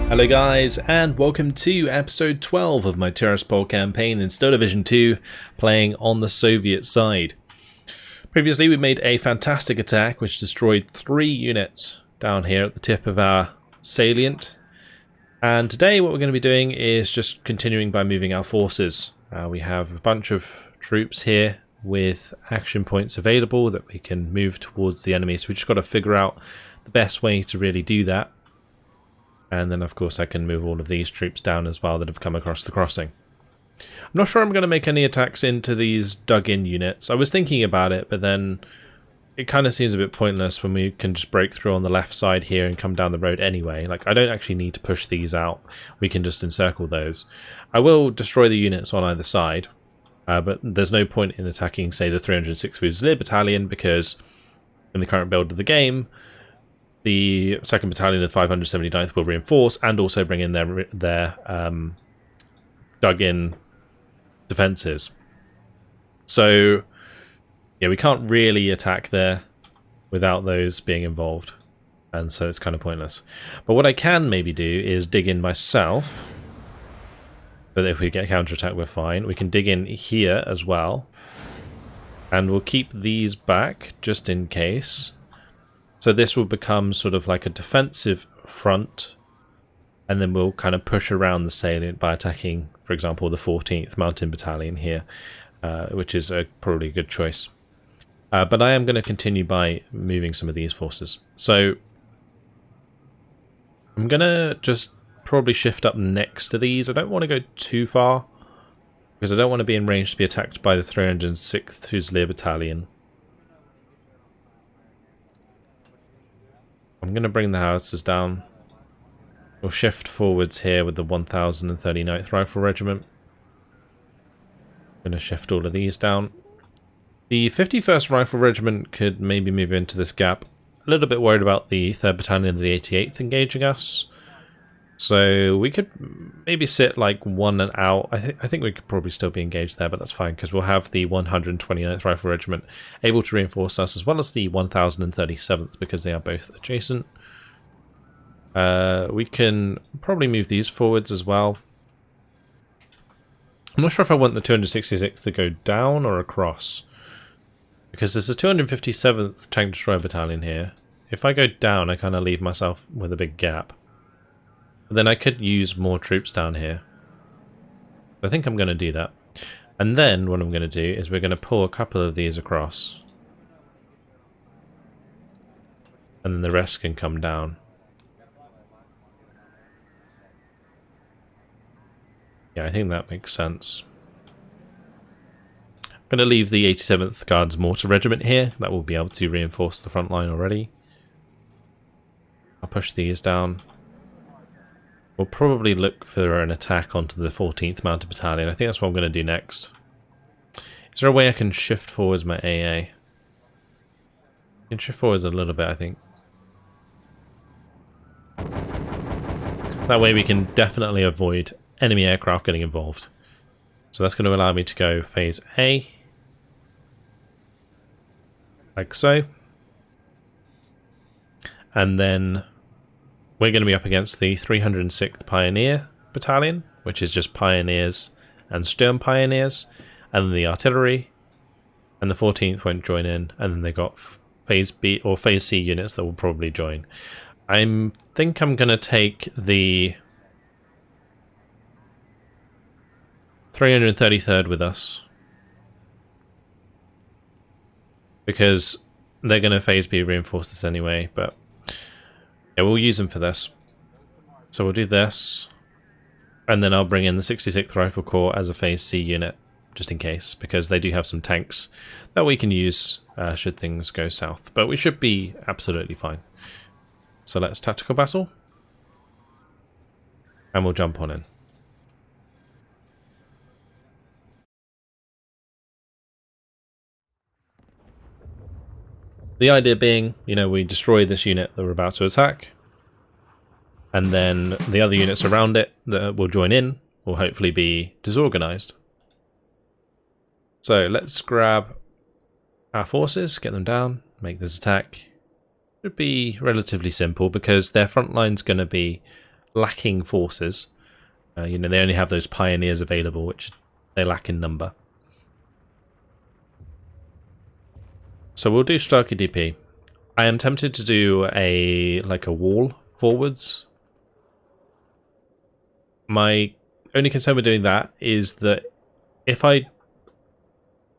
Hello guys, and welcome to episode 12 of my Tiraspol campaign in Stone Division 2, playing on the Soviet side. Previously we made a fantastic attack which destroyed 3 units down here at the tip of our salient. And today what we're going to be doing is just continuing by moving our forces. We have a bunch of troops here with action points available that we can move towards the enemy, so we just got to figure out the best way to really do that. And then of course I can move all of these troops down as well that have come across the crossing. I'm not sure I'm going to make any attacks into these dug-in units. I was thinking about it, but then it kind of seems a bit pointless when we can just break through on the left side here and come down the road anyway. Like, I don't actually need to push these out. We can just encircle those. I will destroy the units on either side, but there's no point in attacking, say, the 306th Fusilier Battalion, because in the current build of the game, the 2nd Battalion of the 579th will reinforce and also bring in their dug-in defences. So, yeah, we can't really attack there without those being involved, and so it's kind of pointless. But what I can maybe do is dig in myself, but if we get counterattack we're fine. We can dig in here as well, and we'll keep these back just in case. So this will become sort of like a defensive front, and then we'll kind of push around the salient by attacking, for example, the 14th Mountain Battalion here, which is probably a good choice. But I am going to continue by moving some of these forces. So I'm going to just probably shift up next to these. I don't want to go too far, because I don't want to be in range to be attacked by the 306th Fusilier Battalion. I'm going to bring the howitzers down. We'll shift forwards here with the 1039th Rifle Regiment. I'm going to shift all of these down. The 51st Rifle Regiment could maybe move into this gap. A little bit worried about the 3rd Battalion of the 88th engaging us. So we could maybe sit like one and out. I think we could probably still be engaged there, but that's fine, because we'll have the 129th Rifle Regiment able to reinforce us, as well as the 1037th, because they are both adjacent. We can probably move these forwards as well. I'm not sure if I want the 266th to go down or across, because there's a 257th Tank Destroyer Battalion here. If I go down, I kind of leave myself with a big gap. But then I could use more troops down here. I think I'm going to do that. And then what I'm going to do is we're going to pull a couple of these across. And then the rest can come down. Yeah, I think that makes sense. I'm going to leave the 87th Guards Mortar Regiment here. That will be able to reinforce the front line already. I'll push these down. We'll probably look for an attack onto the 14th Mounted Battalion. I think that's what I'm going to do next. Is there a way I can shift forwards my AA? I can shift forwards a little bit, I think. That way we can definitely avoid enemy aircraft getting involved. So that's going to allow me to go phase A. Like so. And then we're going to be up against the 306th Pioneer Battalion, which is just Pioneers and Sturm Pioneers, and then the artillery, and the 14th won't join in, and then they got phase B or phase C units that will probably join. I think I'm going to take the 333rd with us, because they're going to phase B reinforce this anyway, but yeah, we'll use them for this. So we'll do this, and then I'll bring in the 66th Rifle Corps as a phase C unit, just in case, because they do have some tanks that we can use should things go south. But we should be absolutely fine. So let's tactical battle, and we'll jump on in. The idea being, you know, we destroy this unit that we're about to attack, and then the other units around it that will join in will hopefully be disorganized. So let's grab our forces, get them down, make this attack. Should be relatively simple because their front line's going to be lacking forces. You know, they only have those pioneers available, which they lack in number. So we'll do Starkey DP. I am tempted to do a wall forwards. My only concern with doing that is that if I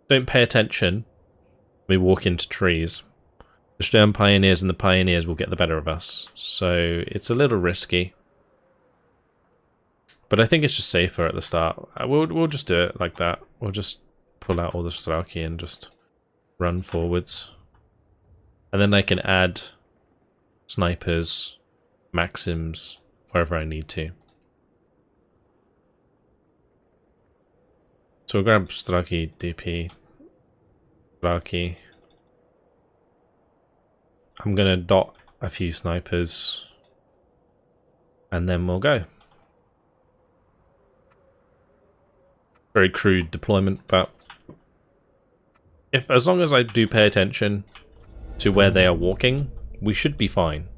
don't pay attention, we walk into trees. The Sturm Pioneers and the Pioneers will get the better of us. So it's a little risky. But I think it's just safer at the start. We'll just do it like that. We'll just pull out all the Starkey and just run forwards. And then I can add snipers, maxims, wherever I need to. So we'll grab Starkey, DP, Starkey. I'm going to dot a few snipers. And then we'll go. Very crude deployment, but as long as I do pay attention to where they are walking, we should be fine.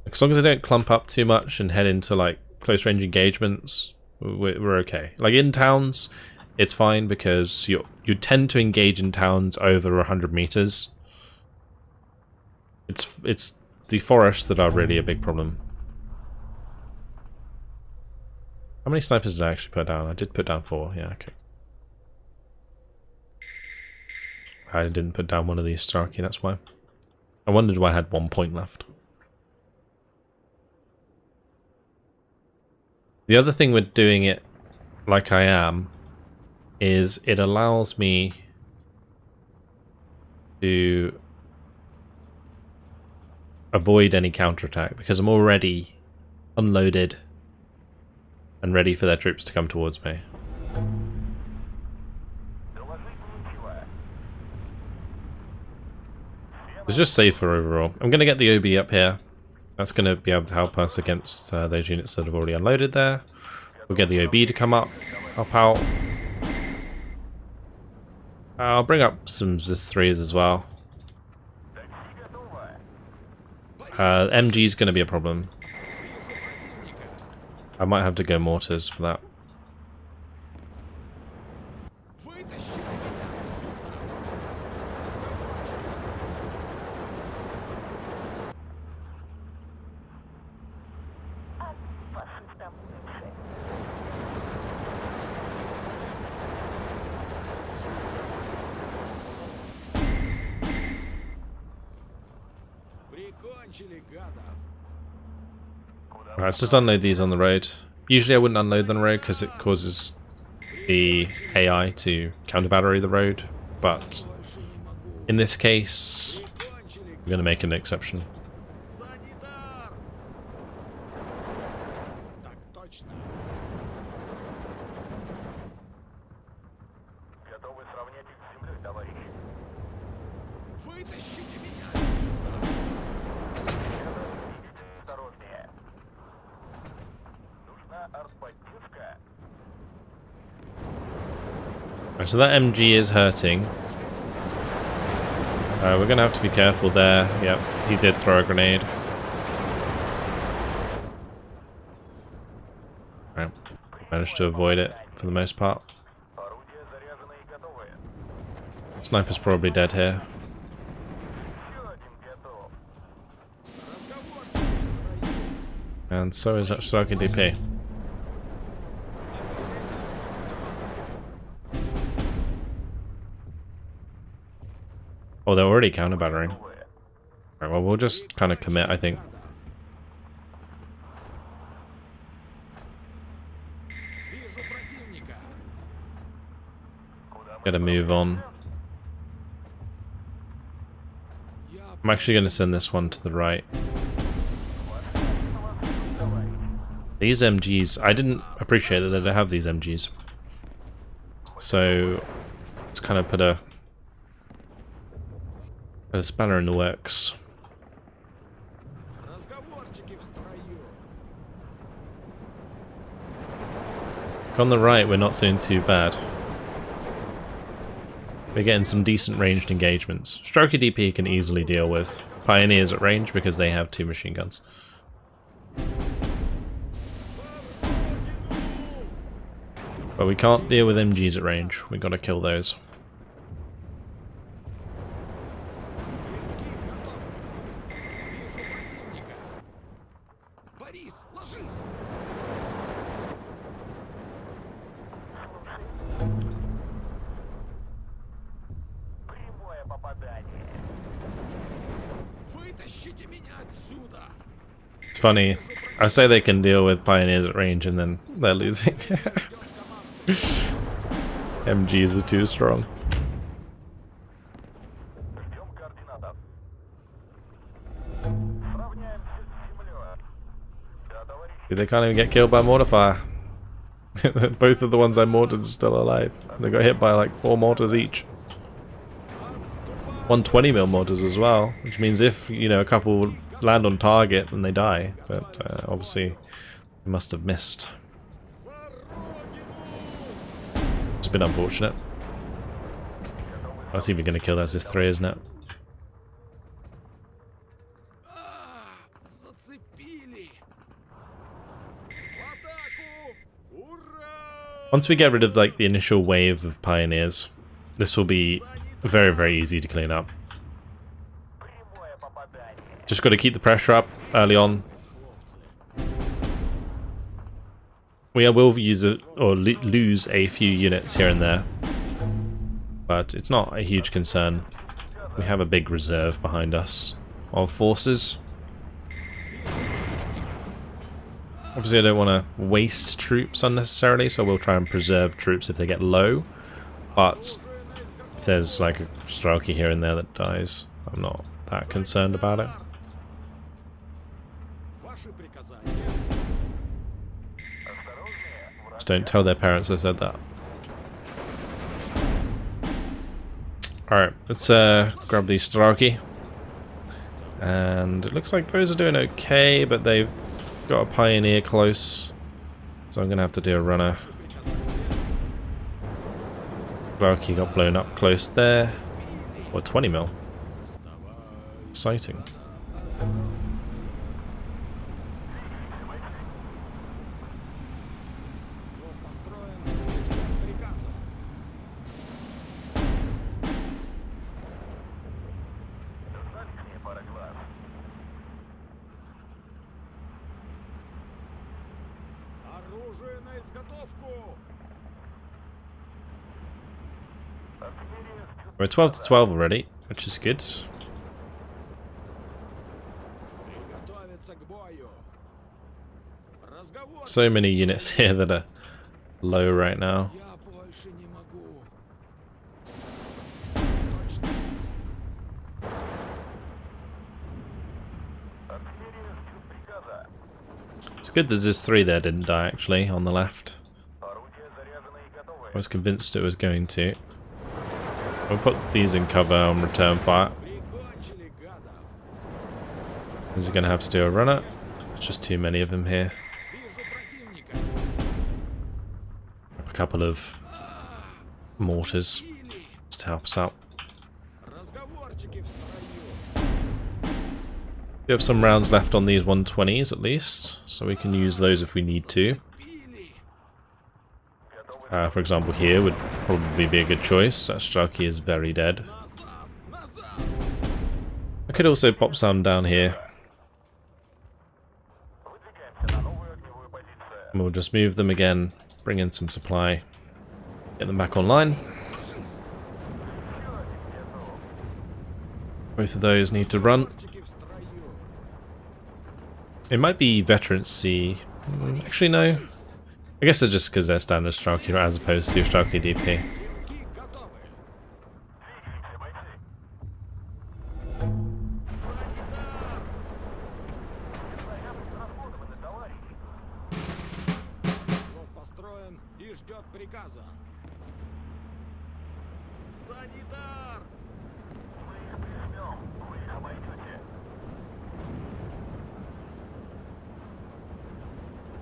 As long as I don't clump up too much and head into like close range engagements, we're okay. Like in towns, it's fine because you tend to engage in towns over 100 meters. It's the forests that are really a big problem. How many snipers did I actually put down? I did put down 4, yeah, okay. I didn't put down one of these Starkey, that's why. I wondered why I had 1 point left. The other thing with doing it like I am is it allows me to avoid any counterattack because I'm already unloaded and ready for their troops to come towards me. It's just safer overall. I'm going to get the OB up here. That's going to be able to help us against those units that have already unloaded there. We'll get the OB to come up, help out. I'll bring up some ZIS-3s as well. MG is going to be a problem. I might have to go mortars for that. Right, let's just unload these on the road. Usually I wouldn't unload them on the road because it causes the AI to counter battery the road, but in this case, we're going to make an exception. Right, so that MG is hurting. We're going to have to be careful there. Yep, he did throw a grenade. Right, managed to avoid it for the most part. Sniper's probably dead here. And so is that Starkey DP. Oh, they're already counter battering. Right, well, we'll just kind of commit, I think. Gotta move on. I'm actually going to send this one to the right. These MGs, I didn't appreciate that they have these MGs. So, let's kind of put a spanner in the works. On the right, we're not doing too bad. We're getting some decent ranged engagements. Starkey DP can easily deal with Pioneers at range because they have 2 machine guns. But we can't deal with MGs at range. We gotta kill those. It's funny. I say they can deal with pioneers at range and then they're losing. MGs are too strong. Dude, they can't even get killed by mortar fire. Both of the ones I mortared are still alive. They got hit by like 4 mortars each. 120mm mortars as well, which means if, you know, a couple land on target, then they die. But obviously, they must have missed. It's been unfortunate. That's even going to kill. That's his 3, isn't it? Once we get rid of like the initial wave of pioneers, this will be very, very easy to clean up. Just got to keep the pressure up early on. We will use it or lose a few units here and there, but it's not a huge concern. We have a big reserve behind us of forces. Obviously I don't want to waste troops unnecessarily, so we'll try and preserve troops if they get low, but if there's like a Strelki here and there that dies, I'm not that concerned about it. Just don't tell their parents I said that. Alright, let's grab these Strelki. And it looks like those are doing okay, but they've got a pioneer close, so I'm going to have to do a runner. Strelki got blown up close there. Or 20mm. Exciting. We're 12 to 12 already, which is good. So many units here that are low right now. It's good there's this 3 there didn't die actually on the left. I was convinced it was going to. We'll put these in cover on return fire. Is he going to have to do a runner? There's just too many of them here. A couple of mortars just to help us out. We have some rounds left on these 120s at least, so we can use those if we need to. For example, here would probably be a good choice. That Strelki is very dead. I could also pop some down here. And we'll just move them again, bring in some supply, get them back online. Both of those need to run. It might be Veterans C. Actually, no. I guess it's just because they're standard Strelki as opposed to Strelki DP.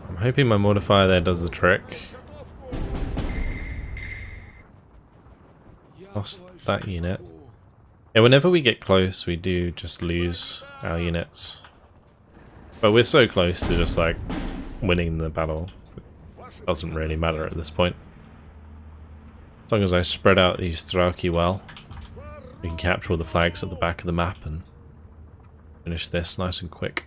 I'm hoping my mortifier there does the trick. Lost that unit. Yeah, whenever we get close, we do just lose our units. But we're so close to just like winning the battle. It doesn't really matter at this point. As long as I spread out these Thraki well, we can capture all the flags at the back of the map and finish this nice and quick.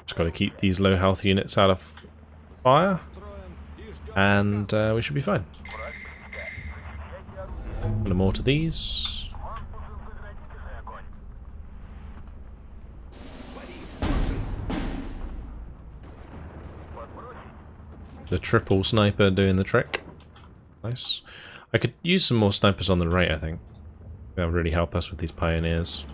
Just got to keep these low health units out of fire, and we should be fine. Put more to these. The triple sniper doing the trick. Nice. I could use some more snipers on the right, I think. That would really help us with these pioneers.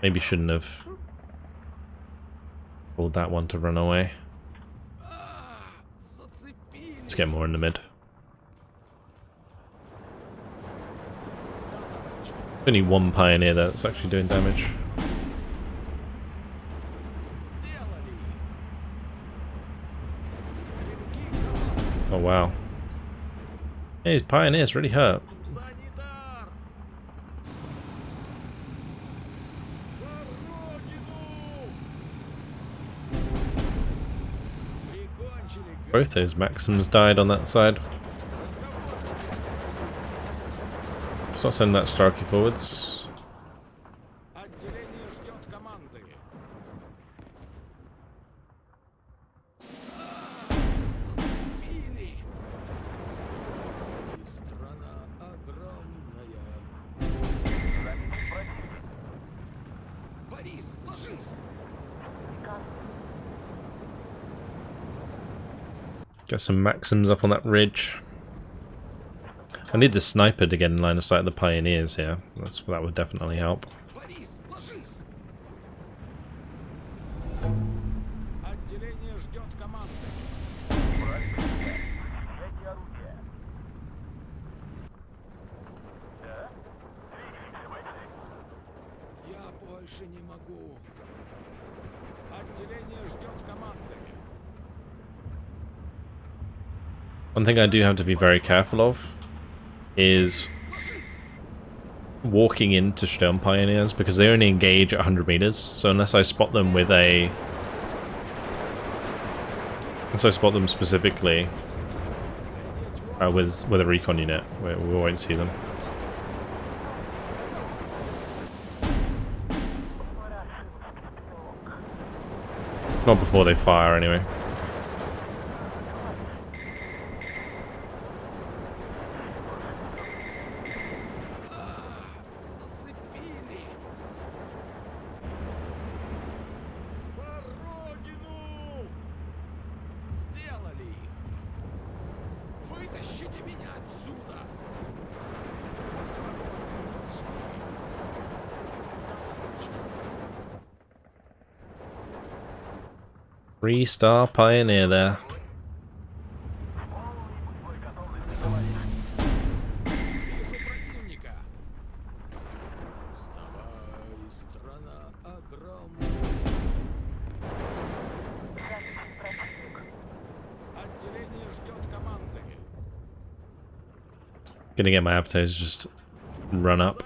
Maybe shouldn't have pulled that one to run away. Let's get more in the mid. Only one pioneer there that's actually doing damage. Oh wow. Yeah, these pioneers really hurt. Both those Maxims died on that side. Let's not send that Starkey forwards. Get some Maxims up on that ridge. I need the sniper to get in line of sight of the pioneers here. That would definitely help. One thing I do have to be very careful of is walking into Sturm Pioneers, because they only engage at 100 meters, so unless I spot them with a... Unless I spot them specifically with a recon unit, we won't see them. Not before they fire, anyway. Three-star pioneer there. Gonna get my appetite to just run up.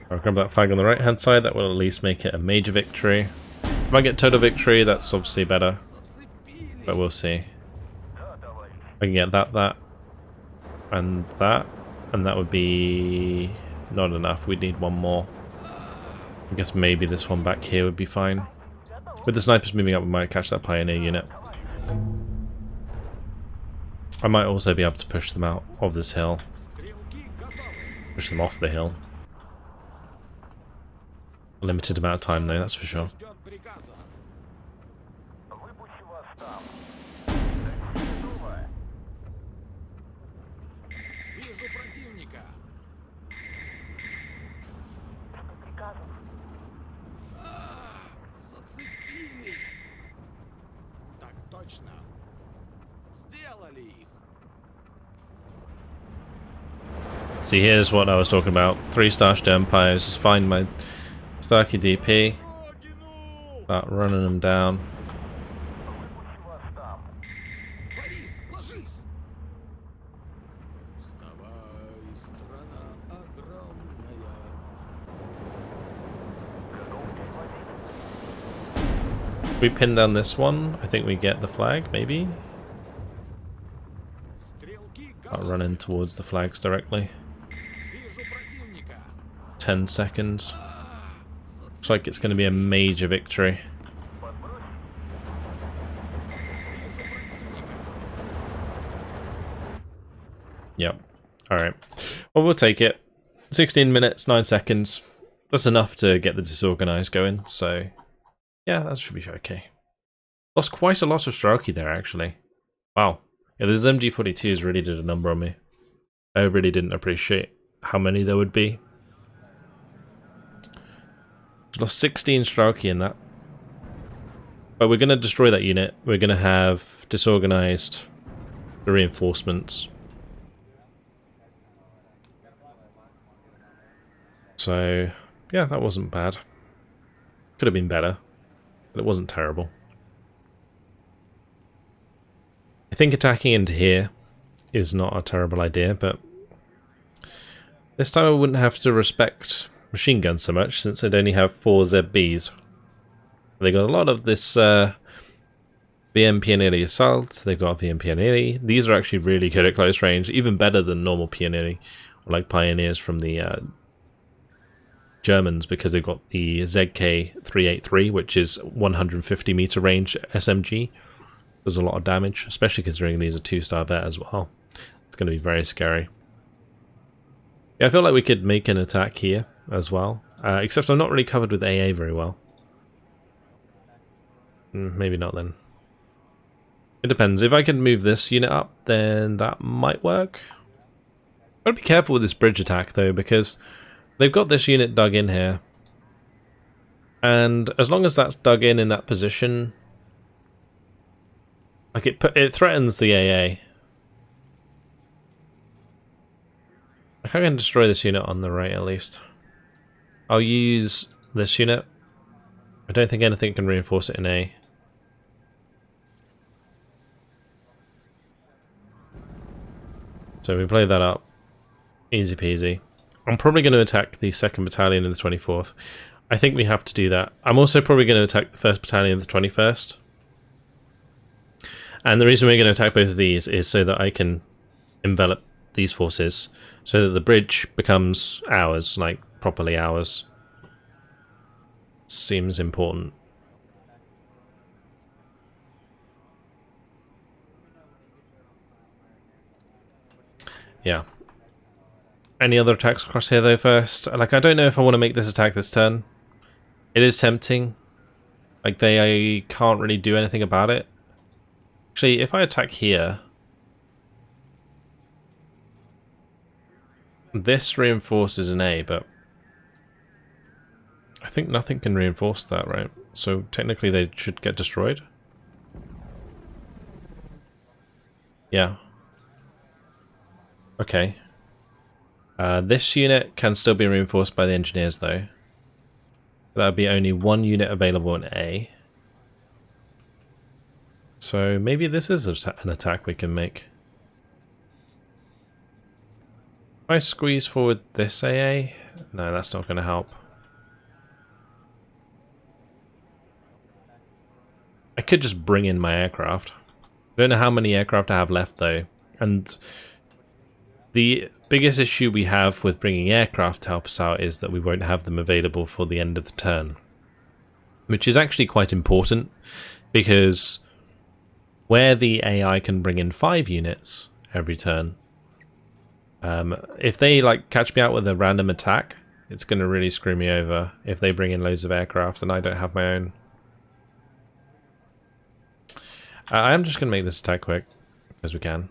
I'll grab that flag on the right hand side, that will at least make it a major victory. If I get total victory, that's obviously better, but we'll see. I can get that, and that would be not enough. We'd need one more. I guess maybe this one back here would be fine. With the snipers moving up, we might catch that pioneer unit. I might also be able to push them out of this hill. Push them off the hill. A limited amount of time though, that's for sure. See, here's what I was talking about. 3-star Empires. Just find my Starkey DP. Start running them down. If we pin down this one, I think we get the flag, maybe? I'll run in towards the flags directly. 10 seconds. Looks like it's going to be a major victory. Yep. Alright. Well, we'll take it. 16 minutes, 9 seconds. That's enough to get the disorganized going, so yeah, that should be okay. Lost quite a lot of Strelki there, actually. Wow. Yeah, this MG42s really did a number on me. I really didn't appreciate how many there would be. Lost 16 Strelki in that. But we're going to destroy that unit. We're going to have disorganized the reinforcements. So, yeah, that wasn't bad. Could have been better, but it wasn't terrible. I think attacking into here is not a terrible idea, but this time I wouldn't have to respect machine guns so much, since I'd only have 4 ZBs. They got a lot of this VM Pioneer Assault, they've got VM Pioneer. These are actually really good at close range, even better than normal Pioneer, or like Pioneers from the Germans, because they've got the ZK383, which is 150 meter range SMG. Does a lot of damage, especially considering these are 2-star vet as well. It's going to be very scary. Yeah, I feel like we could make an attack here as well, except I'm not really covered with AA very well. Maybe not then. It depends. If I can move this unit up, then that might work. I've got to be careful with this bridge attack though, because they've got this unit dug in here, and as long as that's dug in that position, like it threatens the AA. I can destroy this unit on the right at least. I'll use this unit. I don't think anything can reinforce it in A. So we play that up. Easy peasy. I'm probably going to attack the 2nd Battalion and the 24th. I think we have to do that. I'm also probably going to attack the 1st Battalion and the 21st. And the reason we're going to attack both of these is so that I can envelop these forces, so that the bridge becomes ours, like properly ours. Seems important. Yeah. Any other attacks across here though first? Like, I don't know if I want to make this attack this turn. It is tempting. Like, I can't really do anything about it. Actually, if I attack here, this reinforces an A, but I think nothing can reinforce that, right? So technically they should get destroyed. Yeah. Okay. This unit can still be reinforced by the engineers though. That would be only 1 unit available in A. So maybe this is an attack we can make. If I squeeze forward this AA, no, that's not going to help. I could just bring in my aircraft. I don't know how many aircraft I have left though, and the biggest issue we have with bringing aircraft to help us out is that we won't have them available for the end of the turn. Which is actually quite important, because where the AI can bring in 5 units every turn, if they like catch me out with a random attack, it's going to really screw me over if they bring in loads of aircraft and I don't have my own. I'm just going to make this attack quick, as we can.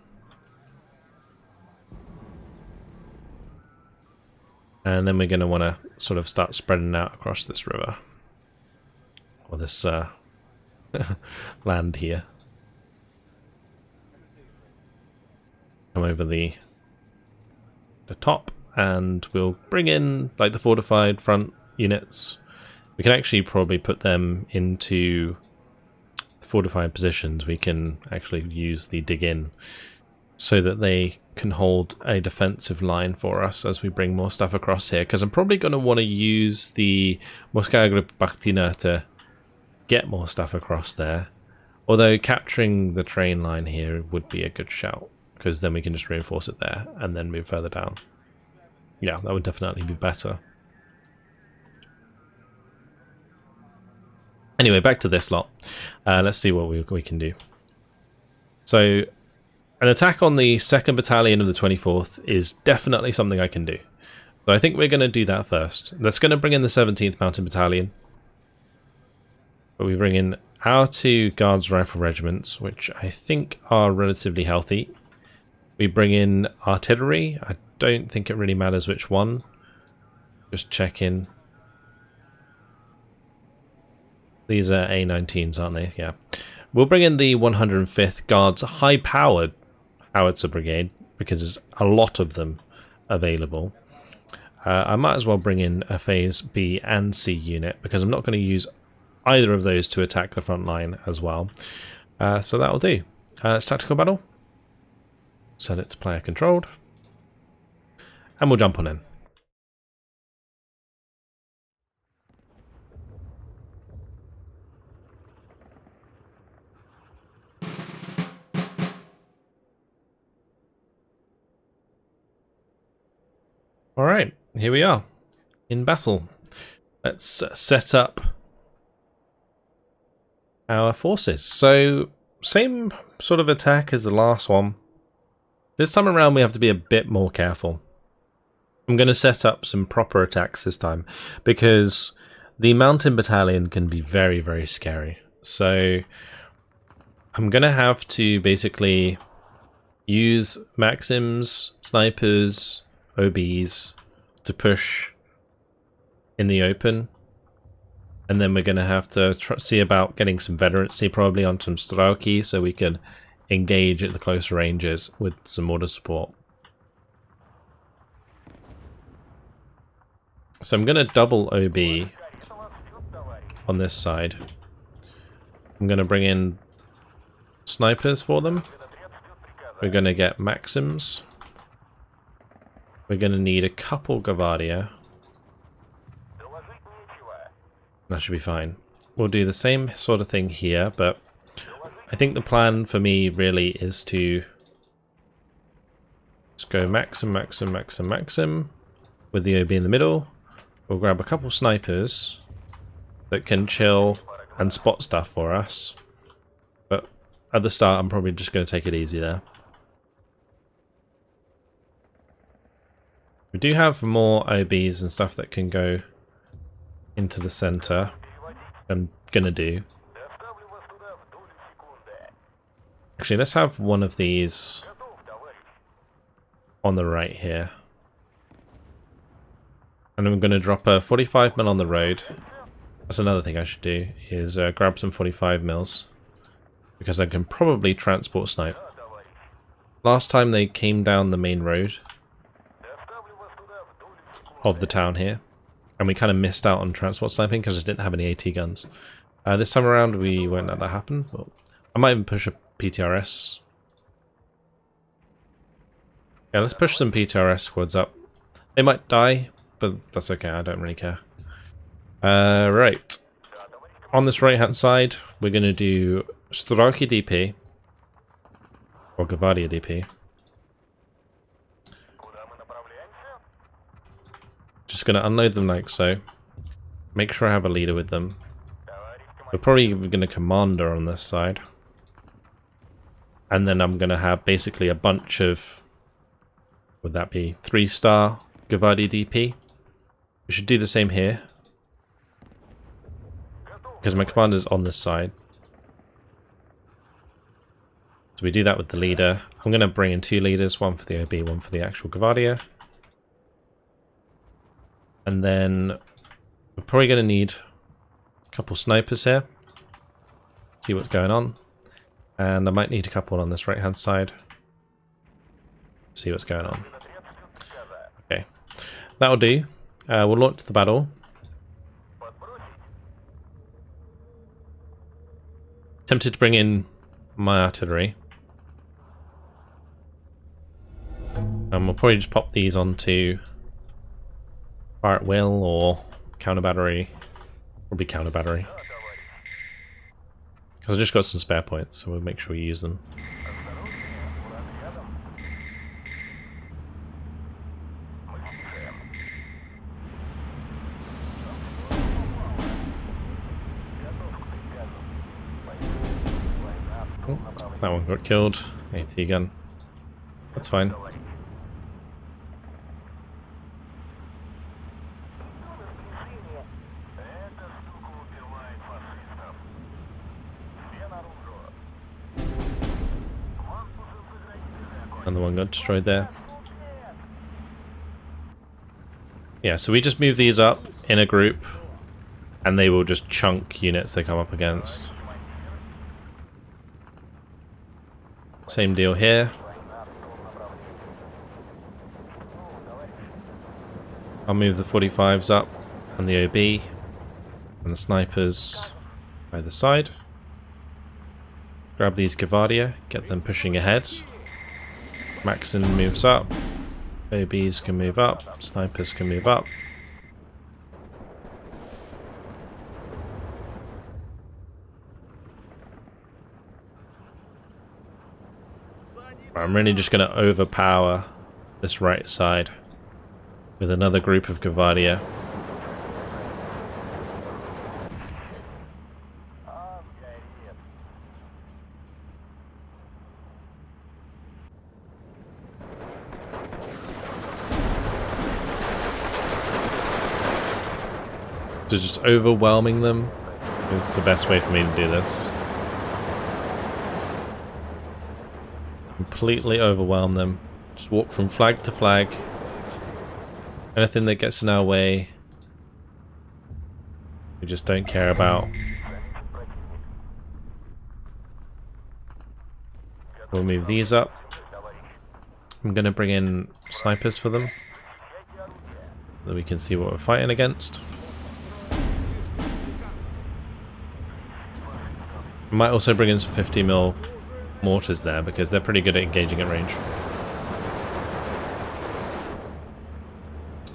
And then we're going to want to sort of start spreading out across this river. Or this land here. Come over the top, and we'll bring in like the fortified front units, We can actually probably put them into fortified positions. We can actually use the dig in so that they can hold a defensive line for us as we bring more stuff across here, because I'm probably going to want to use the Moskva Baktina to get more stuff across there, although capturing the train line here would be a good shout, because then we can just reinforce it there and then move further down. Yeah, that would definitely be better. Anyway, back to this lot. Let's see what we can do. So an attack on the 2nd Battalion of the 24th is definitely something I can do. So I think we're going to do that first. That's going to bring in the 17th Mountain Battalion. But we bring in our 2 Guards Rifle Regiments, which I think are relatively healthy. We bring in artillery. I don't think it really matters which one. Just check in. These are A19s, aren't they? Yeah. We'll bring in the 105th Guards High-Powered Howitzer Brigade, because there's a lot of them available. I might as well bring in a Phase B and C unit, because I'm not going to use either of those to attack the front line as well. So that'll do. It's tactical battle. Set it to player controlled. And we'll jump on in. Alright, here we are, in battle. Let's set up our forces. So, same sort of attack as the last one. This time around we have to be a bit more careful. I'm going to set up some proper attacks this time, because the Mountain Battalion can be very, very scary. So, I'm going to have to basically use Maxims, Snipers, OBs to push in the open, and then we're going to have to see about getting some veterancy probably on some Strauki so we can engage at the closer ranges with some mortar support. So I'm going to double OB on this side. I'm going to bring in snipers for them. We're going to get Maxims. We're going to need a couple Gavardia. That should be fine. We'll do the same sort of thing here, but I think the plan for me really is to just go Maxim, Maxim, Maxim, Maxim with the OB in the middle. We'll grab a couple snipers that can chill and spot stuff for us. But at the start, I'm probably just going to take it easy there. We do have more OBs and stuff that can go into the center. I'm gonna do. Actually, let's have one of these on the right here. And I'm gonna drop a 45mm on the road. That's another thing I should do, is grab some 45mm. Because I can probably transport snipe. Last time they came down the main road of the town here, and we kind of missed out on transport sniping because I didn't have any AT guns. This time around we won't let that happen. Well, I might even push a PTRS. Yeah, let's push some PTRS squads up. They might die, but that's okay, I don't really care. Right. On this right hand side, we're going to do Strauki DP, or Gavardia DP. Just going to unload them like so. Make sure I have a leader with them. We're probably going to commander on this side. And then I'm going to have basically a bunch of, would that be 3-star Gavardia DP? We should do the same here, because my commander's on this side. So we do that with the leader. I'm going to bring in 2 leaders, one for the OB, one for the actual Gavardia. And then we're probably going to need a couple snipers here. See what's going on. And I might need a couple on this right hand side. See what's going on. Okay, that'll do. We'll launch the battle. Tempted to bring in my artillery. We'll probably just pop these onto fire at will or counter battery. Probably counter battery. Because I just got some spare points, so we'll make sure we use them. Oh, that one got killed. AT gun. That's fine. And the one got destroyed there. Yeah, so we just move these up in a group, and they will just chunk units they come up against. Same deal here. I'll move the 45s up, and the OB, and the snipers by the side. Grab these Gavardia, get them pushing ahead. Maxim moves up, OBs can move up, snipers can move up. I'm really just going to overpower this right side with another group of Gavardia. So just overwhelming them is the best way for me to do this. Completely overwhelm them. Just walk from flag to flag. Anything that gets in our way, we just don't care about. We'll move these up. I'm going to bring in snipers for them, so that we can see what we're fighting against. I might also bring in some 50mm mortars there, because they're pretty good at engaging at range.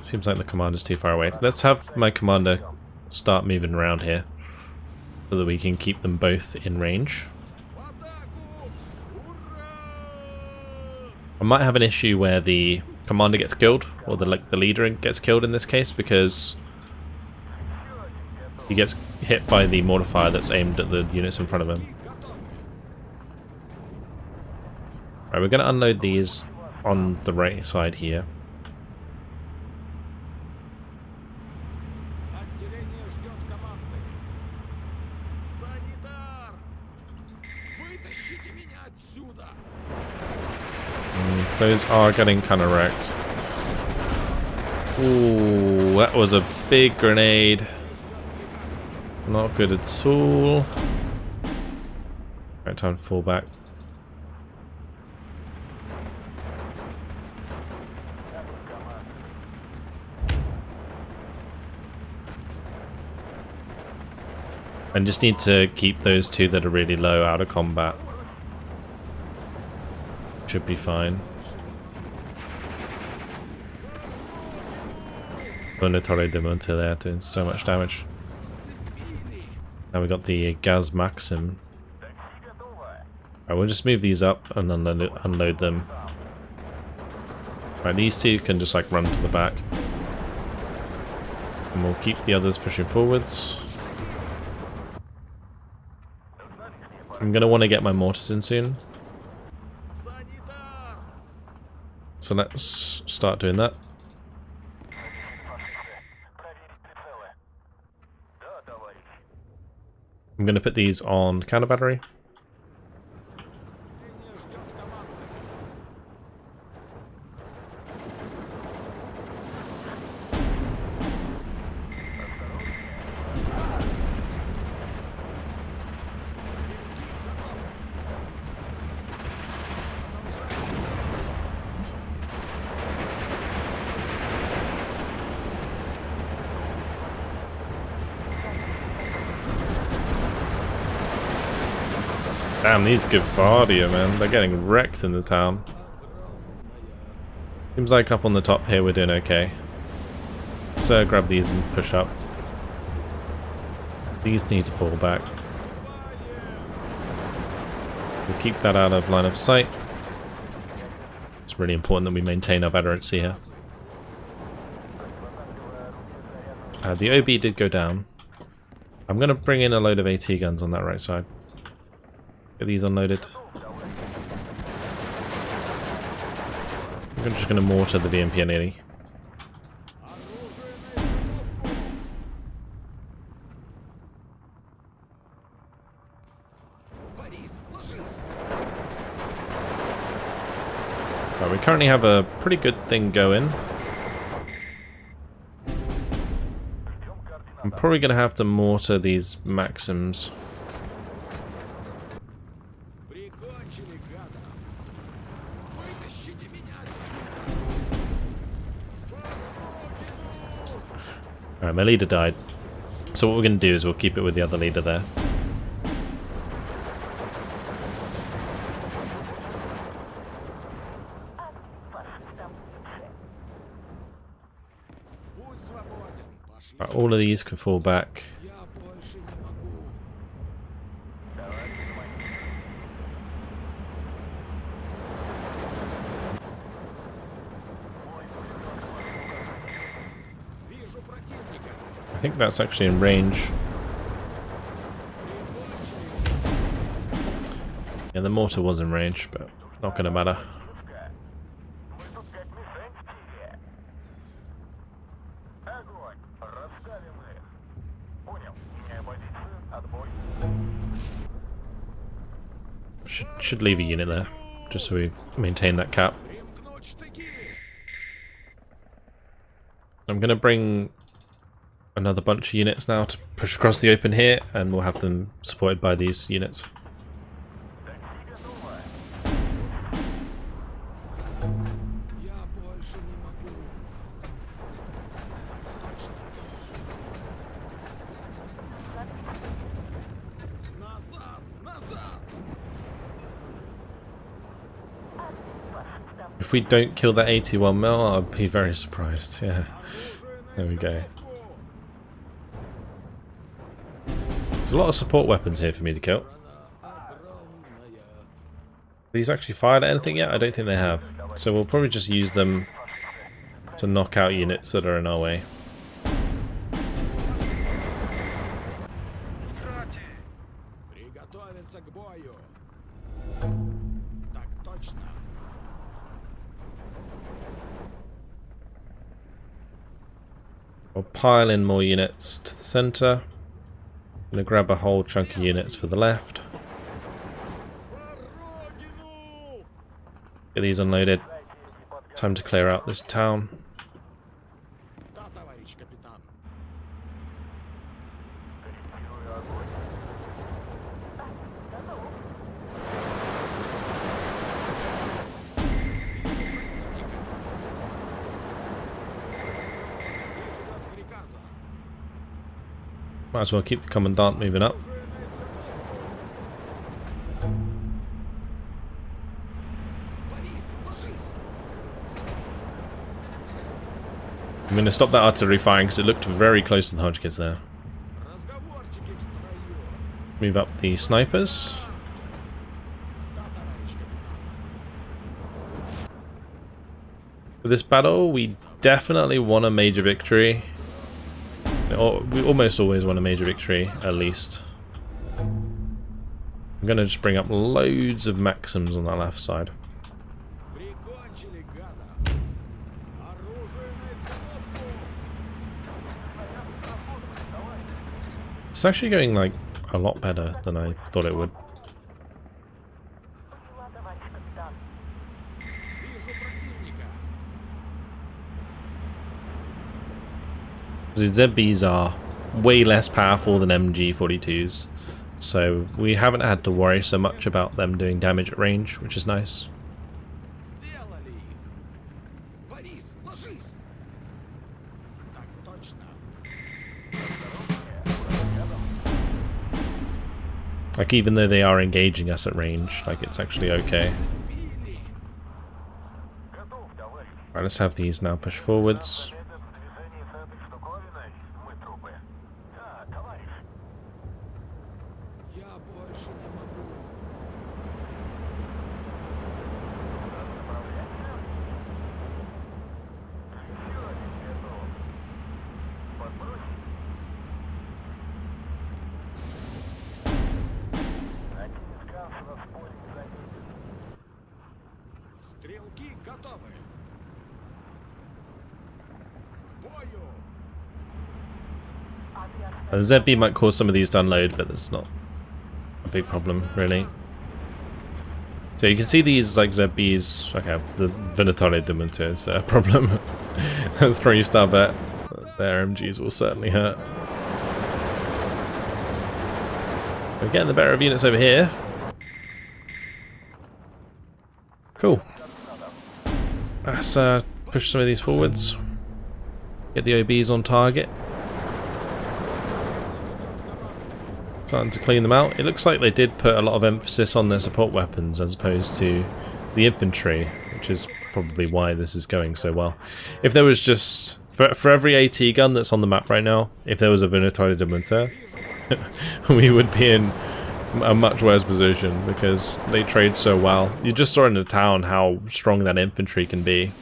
Seems like the commander's too far away. Let's have my commander start moving around here, so that we can keep them both in range. I might have an issue where the commander gets killed, or the leader gets killed in this case, because he gets hit by the mortar fire that's aimed at the units in front of him. Right, we're going to unload these on the right side here. Those are getting kind of wrecked. Ooh, that was a big grenade. Not good at all. Right, time to fall back. I just need to keep those two that are really low out of combat. Should be fine. Torre de Monte there doing so much damage. Now we got the Gaz Maxim. Right, we'll just move these up and unload them. Right, these two can just like run to the back. And we'll keep the others pushing forwards. I'm going to want to get my mortars in soon. So let's start doing that. I'm going to put these on counter battery. Damn, these Gavardia, man. They're getting wrecked in the town. Seems like up on the top here we're doing okay. Let's grab these and push up. These need to fall back. We'll keep that out of line of sight. It's really important that we maintain our veterancy here. The OB did go down. I'm going to bring in a load of AT guns on that right side. Get these unloaded. I'm just going to mortar the VMP-80. Right, we currently have a pretty good thing going. I'm probably going to have to mortar these Maxims. Alright, my leader died. So what we're going to do is we'll keep it with the other leader there. Right, all of these can fall back. I think that's actually in range. Yeah, the mortar was in range, but not going to matter. Should leave a unit there, just so we maintain that cap. I'm going to bring another bunch of units now to push across the open here, and we'll have them supported by these units. If we don't kill that 81 mil, I'll be very surprised. Yeah, there we go. There's a lot of support weapons here for me to kill. These actually fired at anything yet? I don't think they have. So we'll probably just use them to knock out units that are in our way. I'll pile in more units to the center. I'm going to grab a whole chunk of units for the left. Get these unloaded. Time to clear out this town. Might as well keep the Commandant moving up. I'm going to stop that artillery firing because it looked very close to the Hodgkins there. Move up the snipers. For this battle, we definitely won a major victory. We almost always won a major victory, at least. I'm going to just bring up loads of Maxims on that left side. It's actually going like a lot better than I thought it would. The ZBs are way less powerful than MG42s, so we haven't had to worry so much about them doing damage at range, which is nice. Like, even though they are engaging us at range, like, it's actually okay. Right, let's have these now push forwards. The ZB might cause some of these to unload, but that's not a big problem, really. So you can see these, like, ZBs. Okay, the Venatore Dementor is a problem. 3-star bet. Their MGs will certainly hurt. We're getting the better of units over here. Cool. Let's push some of these forwards. Get the OBs on target. Starting to clean them out. It looks like they did put a lot of emphasis on their support weapons as opposed to the infantry, which is probably why this is going so well. If there was just, for every AT gun that's on the map right now, if there was a Venatore de Monteur, we would be in a much worse position because they trade so well. You just saw in the town how strong that infantry can be.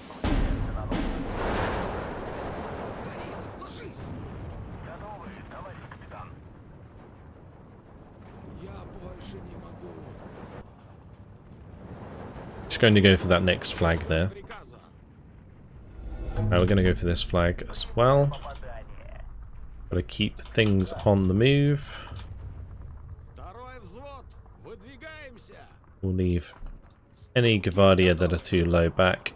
Just going to go for that next flag there. Now we're going to go for this flag as well. Got to keep things on the move. We'll leave any Gvardia that are too low back.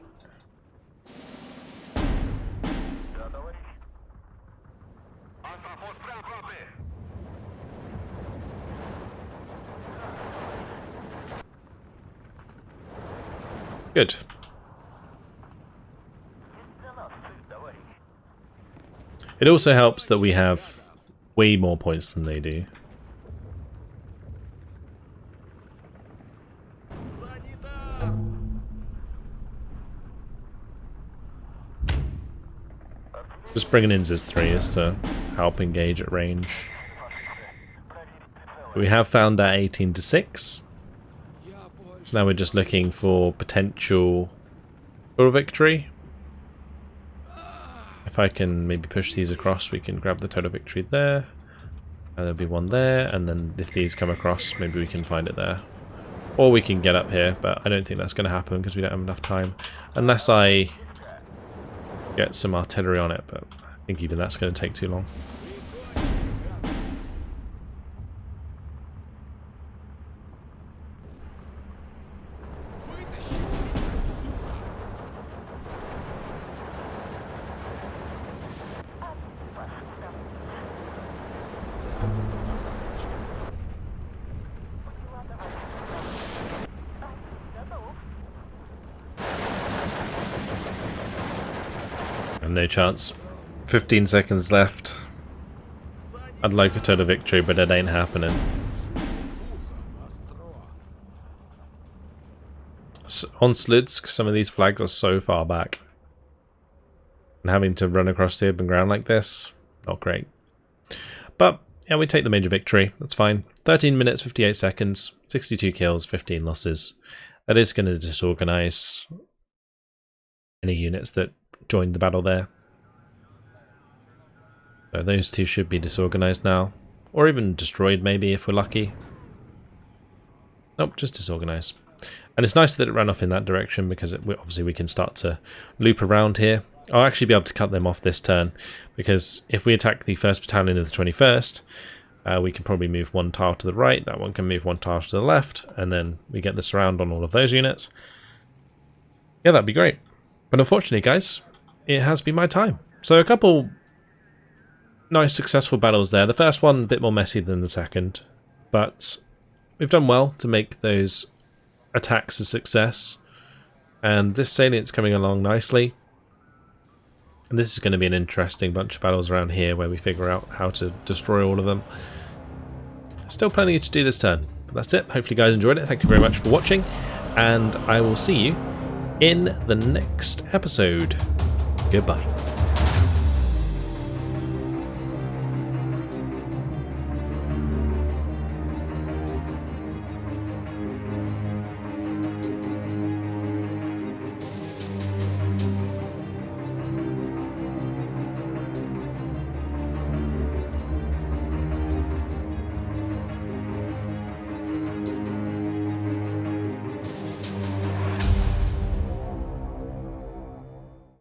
Good. It also helps that we have way more points than they do. Just bringing in Ziz 3 is to help engage at range. We have found that 18 to 6. So now we're just looking for potential victory. If I can maybe push these across, we can grab the total victory there. And there'll be one there, and then if these come across, maybe we can find it there. Or we can get up here, but I don't think that's going to happen because we don't have enough time. Unless I get some artillery on it, but I think even that's going to take too long. No chance. 15 seconds left. I'd like a total victory, but it ain't happening. On Sludsk, some of these flags are so far back. And having to run across the open ground like this, not great. But, yeah, we take the major victory. That's fine. 13 minutes, 58 seconds, 62 kills, 15 losses. That is going to disorganize any units that joined the battle there. So those two should be disorganized now. Or even destroyed maybe if we're lucky. Nope, just disorganized. And it's nice that it ran off in that direction because obviously we can start to loop around here. I'll actually be able to cut them off this turn because if we attack the 1st Battalion of the 21st, we can probably move one tile to the right, that one can move one tile to the left, and then we get the surround on all of those units. Yeah, that'd be great. But unfortunately, guys, it has been my time. So a couple nice successful battles there. The first one a bit more messy than the second, but we've done well to make those attacks a success. And this salient's coming along nicely. And this is going to be an interesting bunch of battles around here where we figure out how to destroy all of them. Still planning to do this turn. But that's it. Hopefully you guys enjoyed it. Thank you very much for watching, and I will see you in the next episode. Goodbye.